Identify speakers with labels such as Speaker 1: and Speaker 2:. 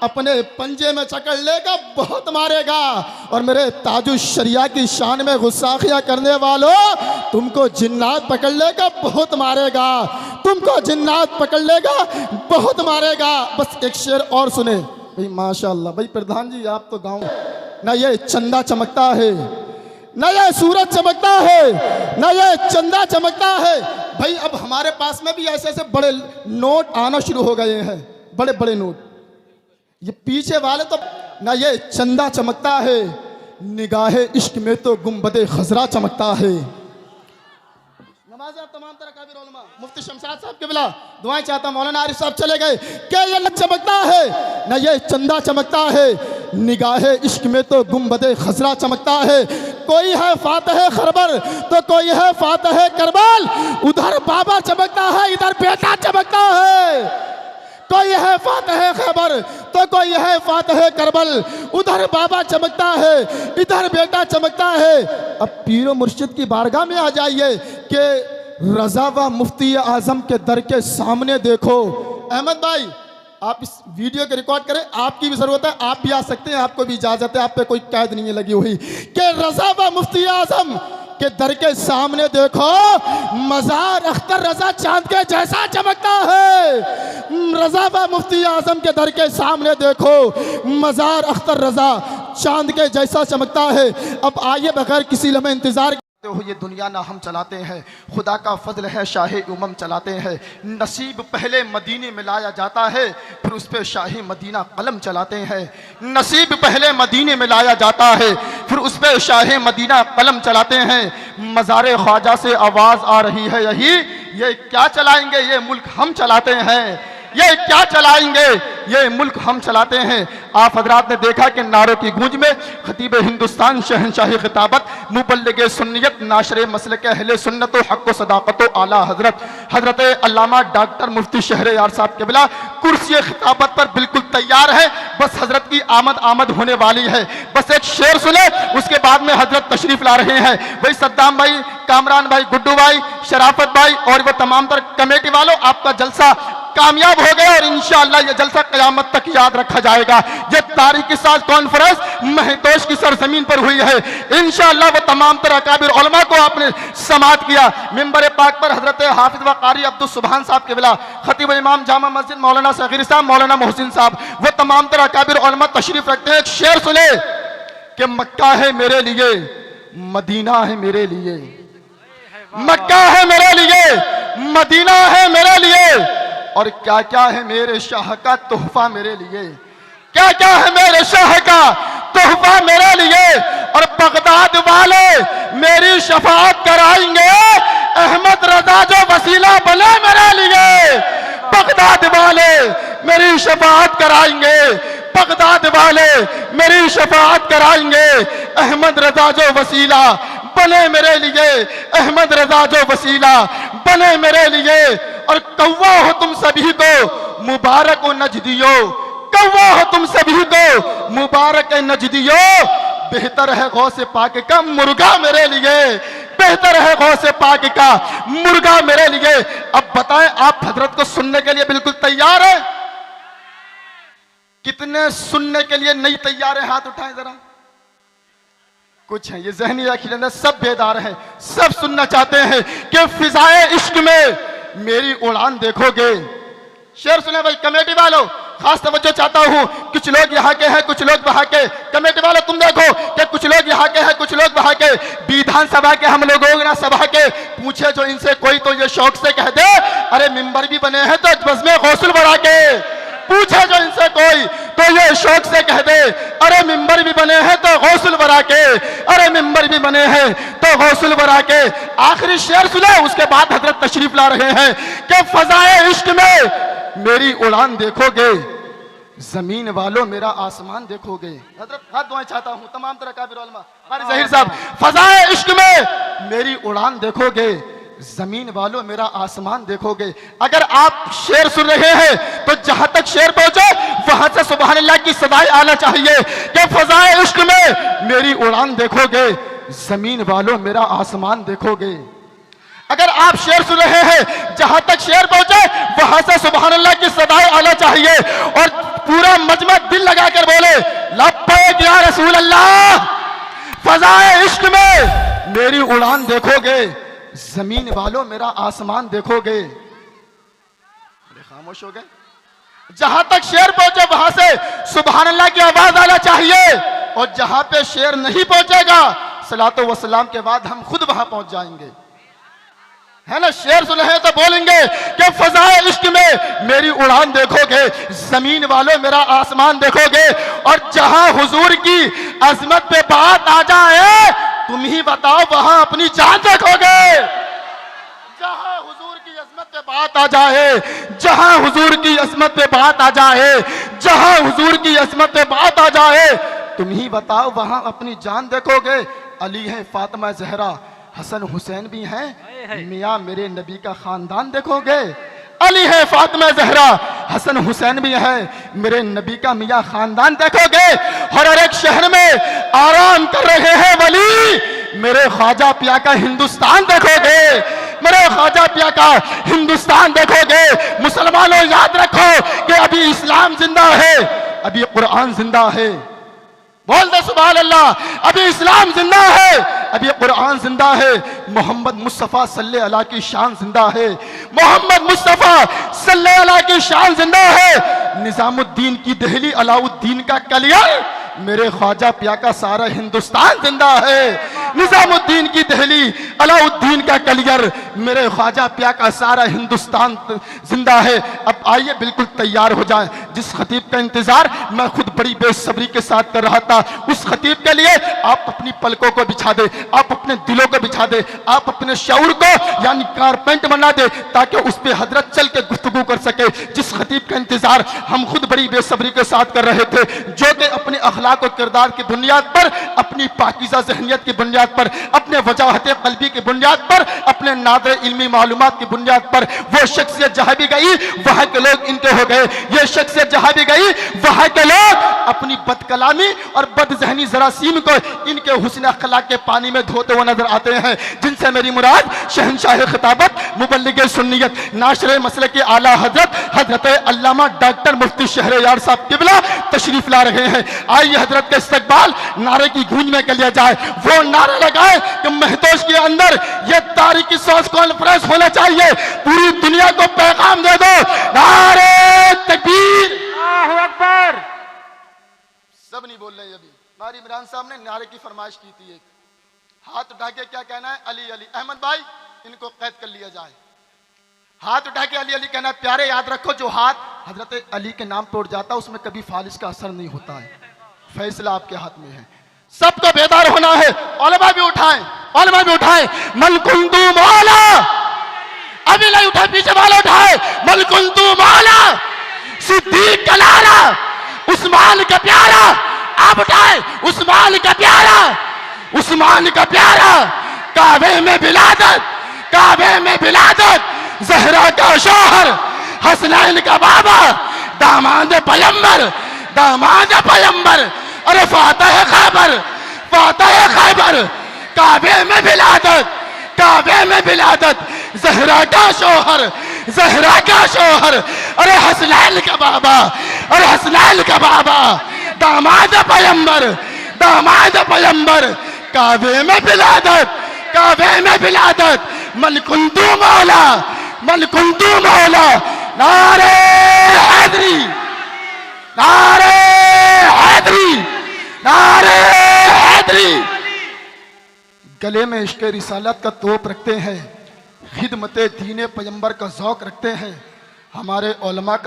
Speaker 1: अपने पंजे में चकड़ लेगा, बहुत मारेगा। और मेरे ताजु शरिया की शान में गुस्साखियाँ करने वालों, तुमको जिन्नात पकड़ लेगा, बहुत मारेगा। तुमको जिन्नात पकड़ लेगा, बहुत मारेगा। बस एक शेर और सुने भाई, माशाअल्लाह। भाई प्रधान जी, आप तो गाँव ना ये चंदा चमकता है, ना ये सूरज चमकता है, ना ये चंदा चमकता है। भाई अब हमारे पास में भी ऐसे ऐसे बड़े नोट आना शुरू हो गए हैं, बड़े बड़े नोट। ये पीछे वाले तो ना ये चंदा चमकता है, निगाहे इश्क में तो गुंबदे खजरा चमकता है। नमाज़ तमाम तरह काबिर उलमा, मुफ्ती शमशाद साहब के बिला दुआएं चाहता, मौलाना आरिफ साहब चले गए। क्या ये न चमकता है, ना ये चंदा चमकता है, निगाहे इश्क में तो गुंबदे खजरा चमकता है। कोई है फातह खरबर तो कोई है फातह करबल, उधर बाबा चमकता है, इधर बेटा चमकता है। कोई है फातह खैबर तो कोई है फातह करबल, उधर बाबा चमकता है, इधर बेटा चमकता है। अब पीरो मुर्शिद की बारगाह में आ जाइए कि रजा व मुफ्ती आजम के दर के सामने देखो। अहमद भाई, आप इस वीडियो को रिकॉर्ड करें, आपकी भी जरूरत है, आप भी आ सकते हैं, आपको भी इजाजत है, आप पे कोई कैद नहीं है लगी हुई। कि रजा व मुफ्ती आजम के दर के सामने देखो, मजार अख्तर रजा चांद के जैसा चमकता है। रजा व मुफ्ती आजम के दर के सामने देखो, मजार अख्तर रजा चांद के जैसा चमकता है। अब आइए बगैर किसी लम्हे इंतजार हो, ये दुनिया ना हम चलाते हैं, खुदा का फजल है, शाही उमम चलाते हैं। नसीब पहले मदीने में लाया जाता है, फिर उस पर शाही मदीना कलम चलाते हैं। नसीब पहले मदीने में लाया जाता है, फिर उस पर शाही मदीना कलम चलाते हैं। मज़ारे ख्वाजा से आवाज़ आ रही है यही, ये क्या चलाएंगे, ये मुल्क हम चलाते हैं। ये क्या चलाएंगे, ये मुल्क हम चलाते हैं। आप हजरात ने देखा कि नारों की गूंज में खतीब हिंदुस्तान शहनशाही खिताबत मुबल्लिग सुन्नियत नाशरे मसलक अहले सुन्नत व हक़ व सदाक़त व आला हजरत अल्लामा डॉक्टर मुफ्ती शहरयार साहब के बिला कुर्सी खिताबत पर बिल्कुल तैयार है। बस हजरत की आमद होने वाली है। बस एक शेर सुने, उसके बाद में हजरत तशरीफ ला रहे हैं। भाई सद्दाम भाई, कामरान भाई, गुड्डू भाई, शराफत भाई और वो तमाम तर कमेटी वालों, आपका जलसा कामयाब हो गया और इंशाअल्लाह ये जलसा क़यामत तक याद रखा जाएगा। ये तारीख़ साज कॉन्फ्रेंस महतोश की सरजमीन पर हुई है। इंशाअल्लाह वो तमाम तरह अकाबिर उलमा को आपने समात किया। मिंबर पाक पर हजरत हाफिज व कारी अब्दुल सुभान साहब के बिला खतीब इमाम जामा मस्जिद मौलाना सगीर साहब, मौलाना मोहसिन साहब, वो तमाम तरह अकाबिर उलमा तशरीफ रखते हैं। एक शेर सुने कि मक्का है मेरे लिए, मदीना है मेरे लिए। मक्का है मेरे लिए, मदीना है मेरे लिए, और क्या क्या है मेरे शाह का तोहफा मेरे लिए। क्या क्या है मेरे शाह का तोहफा मेरे लिए। और बगदाद वाले मेरी शफाअत कराएंगे, अहमद रजा जो वसीला बने मेरे लिए। बगदाद वाले मेरी शफाअत कराएंगे, बगदाद वाले मेरी शफाअत कराएंगे, अहमद रजा जो वसीला बने मेरे लिए। अहमद रजा जो वसीला बने मेरे लिए। और कौवा हो तुम सभी को मुबारक व नजदियो, कौवा हो तुम सभी को मुबारक नजदियो। बेहतर है गौसे पाक का मुर्गा मेरे लिए, बेहतर है गौसे पाक का मुर्गा मेरे लिए। अब बताएं, आप हजरत को सुनने के लिए बिल्कुल तैयार है? कितने सुनने के लिए नहीं तैयार है? हाथ उठाएं जरा। कुछ है, ये जहनी अखिल सब बेदार हैं, सब सुनना चाहते हैं कि फिजाए इश्क में मेरी उड़ान देखोगे। शेर सुने भाई कमेटी वालों, खास तवज्जो चाहता हूं। कुछ लोग यहाँ के हैं, कुछ लोग वहां के। कमेटी वालों तुम देखो कि कुछ लोग यहाँ के हैं, कुछ लोग वहां के। विधानसभा के हम लोग ना सभा के, पूछे जो इनसे कोई तो ये शौक से कह दे, अरे मिंबर भी बने हैं तो बज़्म गौसुल बढ़ा के। पूछे जो इनसे कोई तो ये शौक से कह दे, अरे मिंबर भी बने हैं तो गौसुल बरा के, अरे मिंबर भी बने हैं तो गौसुल बरा के। आखिरी शेर सुने, उसके बाद हजरत तशरीफ ला रहे हैं कि फजाए इश्क में मेरी उड़ान देखोगे, जमीन वालों मेरा आसमान देखोगे। हजरत हाथ दुआएं चाहता हूं तमाम तरह काबिर उलमा, कारी ज़हीर साहब, फजाए इश्क में मेरी उड़ान देखोगे, जमीन वालों मेरा आसमान देखोगे। अगर आप शेर सुन रहे हैं तो जहां तक शेर पहुंचे वहां से सुभान अल्लाह की सदाएं आना चाहिए कि फजाए इश्क में मेरी उड़ान देखोगे, जमीन वालों मेरा आसमान देखोगे। अगर आप शेर सुन रहे हैं, जहां तक शेर पहुंचे वहां से सुभान अल्लाह की सदाएं आना चाहिए और पूरा मजमा दिल लगाकर बोले लब्बैक या रसूल अल्लाह। फजाए इश्क में मेरी उड़ान देखोगे, जमीन वालों मेरा आसमान देखोगे। अरे खामोश हो गए। जहां तक शेर पहुंचे वहां से सुभान अल्लाह की आवाज आना चाहिए, और जहां पे शेर नहीं पहुंचेगा सलातो व सलाम के बाद हम खुद वहां पहुंच जाएंगे, है ना। शेर सुने हैं तो बोलेंगे कि फजाए इश्क में मेरी उड़ान देखोगे, जमीन वालों मेरा आसमान देखोगे, और जहां हुजूर की अजमत पे बात आ जाए तुम ही बताओ वहां अपनी जान देखोगे। जहां हुजूर की अजमत पे बात आ जाए, जहां हुजूर की अजमत पे बात आ जाए, जहां हुजूर की अजमत पे बात आ जाए तुम ही बताओ वहां अपनी जान देखोगे। अली है, फातिमा जहरा, हसन हुसैन भी हैं, मियाँ मेरे नबी का खानदान देखोगे। अली है, फातिमा जहरा, हसन हुसैन भी है, मेरे नबी का मियाँ खानदान देखोगे। हर एक शहर में आराम कर रहे हैं वली, मेरे ख्वाजा पिया का हिंदुस्तान देखोगे, मेरे ख्वाजा पिया का हिंदुस्तान देखोगे। मुसलमानों याद रखो कि अभी इस्लाम जिंदा है, अभी कुरान जिंदा है। बोल दे सुभान अल्लाह। अभी इस्लाम जिंदा है, अभी कुरान जिंदा है, मोहम्मद मुस्तफ़ा सल्लल्लाहु अलैहि की शान जिंदा है, मोहम्मद मुस्तफ़ा सल्लल्लाहु अलैहि की शान जिंदा है। निजामुद्दीन की दहली, अलाउद्दीन का कलियर, मेरे ख्वाजा पिया का सारा हिंदुस्तान जिंदा है। निजामुद्दीन की दहली, अलाउद्दीन का कलियर, मेरे ख्वाजा पिया का सारा हिंदुस्तान जिंदा है। अब आइए बिल्कुल तैयार हो जाए। जिस खतीब का इंतजार मैं खुद बड़ी बेसब्री के साथ कर रहा था, उस खतीब के लिए आप अपनी पलकों को बिछा दे, आप अपने दिलों को बिछा दे, आप अपने शऊर को यानी कारपेंट बना दे, ताकि उस पे हजरत चल के गुफ्तगू कर सके। जिस खतीब का इंतजार हम खुद बड़ी बेसब्री के साथ कर रहे थे, जो कि अपने अखलाक और किरदार की बुनियाद पर, अपनी पाकीज़ा ज़हनियत की बुनियाद पर, अपने वजाहत क़ल्बी की बुनियाद पर, अपने नादर इल्मी मालूमात की बुनियाद पर वो शख्सियत जहां भी गई वहां के लोग इनके हो गए। ये शख्सियत जहां भी गई वहां के लोग अपनी बदकलामी और बदजहनी जरासीम को इनके हुस्न अखलाक के पानी में धोते हुए नजर आते हैं। जिनसे मेरी मुराद शहंशाह खिताबत, मुबल्लिग सुन्नियत, नाशरे मसले के आला हजरत अल्लामा डॉक्टर मुफ्ती शहरयार साहब किबला तशरीफ ला रहे हैं। आइए हजरत के इस्तकबाल नारे की गूंज में कर लिया जाए। वो नारे लगाए कि महतोश के अंदर ये तारीखी सोच कॉन्फ्रेंस होना चाहिए, पूरी दुनिया को पैगाम दे दो, नारे तकबीर, अल्लाहू अकबर। सब नहीं बोल रहे। अभी हमारी इमरान साहब ने नारे की फरमाइश की थी, एक हाथ उठा के क्या कहना है, अली अली। अहमद भाई इनको कैद कर लिया जाए। हाथ उठा के अली अली कहना। प्यारे याद रखो, जो हाथ हजरत अली के नाम तोड़ जाता है उसमें कभी फालिश का असर नहीं होता है। फैसला आपके हाथ में है, सबको बेदार होना है। उलमा भी उठाएं, उलमा भी उठाएं। मन कुंतु मौला, अभी नहीं उठाए, पीछे वाले उठाए। मन कुंतु मौला सिद्दीक का लाला, उस्मान का प्यारा, आप उठाए। उस्मान का प्यारा, उस्मान का प्यारा, काबे में बिलादत, काबे में बिलादत, जहरा का शौहर, हसनैन का बाबा, दामाद पैगंबर, दामाद पैगंबर। अरे फातह खैबर, फातह खैबर, काबे में बिलादत, काबे में बिलादत, जहरा का शौहर, जहरा का शौहर। अरे हसनैन का बाबा, अरे हसनैन का बाबा, दामाद पैगंबर, दामाद पैगंबर, काबे में बिलादत, काबे में बिलादत। मन कुंतु मौला, मन कुंतु मौला। नारे हैदरी, नारे हैदरी, नारे हैदरी। गले में इश्क रिसालत का तोप रखते हैं, खिदमत दीन पैगंबर का ज़ौक़ रखते हैं। हमारे उलमा का